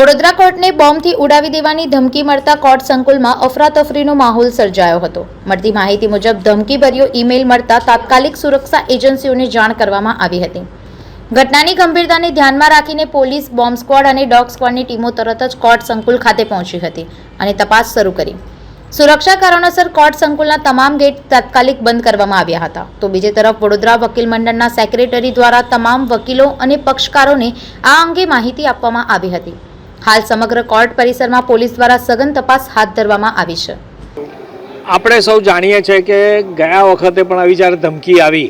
વડોદરા કોર્ટને બોમ્બથી ઉડાવી દેવાની ધમકી મળતા કોર્ટ સંકુલમાં અફરાતફરીનો માહોલ સર્જાયો હતો। મળતી માહિતી મુજબ ધમકીભર્યો ઈમેલ મળતા તાત્કાલિક સુરક્ષા એજન્સીઓને જાણ કરવામાં આવી હતી। ઘટનાની ગંભીરતાને ધ્યાનમાં રાખીને પોલીસ, બોમ્બ સ્ક્વોડ અને ડોગ સ્ક્વોડની ટીમો તરત જ કોર્ટ સંકુલ ખાતે પહોંચી હતી અને તપાસ શરૂ કરી। સુરક્ષા કારણોસર કોર્ટ સંકુલના તમામ ગેટ તાત્કાલિક બંધ કરવામાં આવ્યા હતા। તો બીજી તરફ વડોદરા વકીલ મંડળના સેક્રેટરી દ્વારા તમામ વકીલો અને પક્ષકારોને આ અંગે માહિતી આપવામાં આવી હતી। હાલ સમગ્ર કોર્ટ પરિસરમાં પોલીસ દ્વારા સઘન તપાસ હાથ ધરવામાં આવી છે। આપણે સૌ જાણીએ છીએ કે ગયા વખતે પણ આવી જ્યારે ધમકી આવી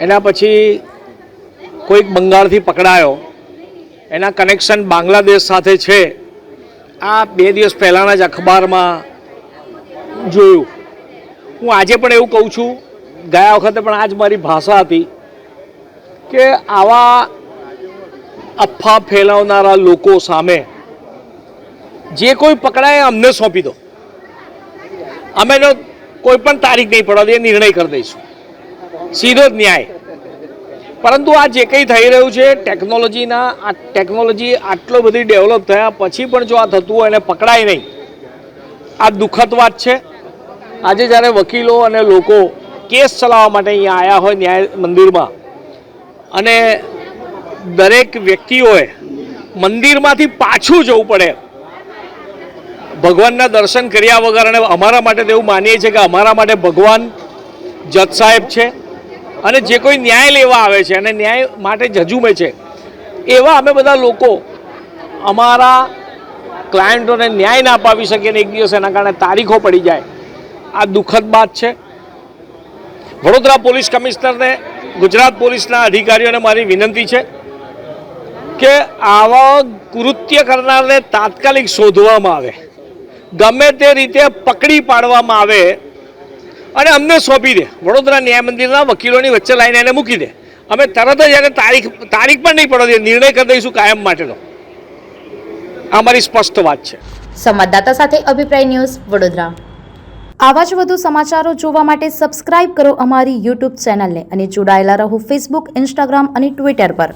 એના પછી કોઈક બંગાળથી પકડાયો, એના કનેક્શન બાંગ્લાદેશ સાથે છે। આ 2 દિવસ પહેલાંના જ અખબારમાં જોયું। હું આજે પણ એવું કહું છું, ગયા વખતે પણ આ જ મારી ભાષા હતી કે આવા અફવા ફેલાવનારા લોકો સામે જે કોઈ પકડાય અમને સોંપી દો, અમે તો કોઈ પણ તારીખ નહીં પડવા દે, નિર્ણય કરી દઈશું, સીધો જ ન્યાય। પરંતુ આ જે કંઈ થઈ રહ્યું છે ટેકનોલોજી આટલો બધી ડેવલપ થયા પછી પણ જો આ થતું હોય અને પકડાય નહીં, આ દુઃખદ વાત છે। આજે જ્યારે વકીલો અને લોકો કેસ ચલાવવા માટે અહીંયા આવ્યા હોય ન્યાય મંદિરમાં અને દરેક વ્યક્તિઓએ મંદિરમાંથી પાછું જવું પડે ભગવાનના દર્શન કર્યા વગર, અને અમારા માટે તો એવું માનીએ છીએ કે અમારા માટે ભગવાન જજ સાહેબ છે અને જે કોઈ ન્યાય લેવા આવે છે અને ન્યાય માટે જજુમે છે, એવા અમે બધા લોકો અમારા ક્લાયન્ટોને ન્યાય ના અપાવી શકીએ ને એક દિવસ એના કારણે તારીખો પડી જાય, આ દુઃખદ વાત છે। વડોદરા પોલીસ કમિશનરને, ગુજરાત પોલીસના અધિકારીઓને મારી વિનંતી છે કે આવા કૃત્ય કરનારને તાત્કાલિક શોધવામાં આવે, ગમે તે રીતે પકડી પાડવામાં આવે અને અમને સોંપી દે। વડોદરા ન્યાય મંદિરના વકીલોની વચ્ચે લાઈને એને મૂકી દે, અમે તરત જ એને તારીખ પણ નહીં પડવા દે, નિર્ણય કરી દઈશું કાયમ માટેનો। આ મારી સ્પષ્ટ વાત છે। સંવાદદાતા સાથે અભિપ્રાય ન્યૂઝ, વડોદરા। આવા જ વધુ સમાચારો જોવા માટે સબસ્ક્રાઇબ કરો અમારી યુટ્યુબ ચેનલને અને જોડાયેલા રહો ફેસબુક, ઇન્સ્ટાગ્રામ અને ટ્વિટર પર।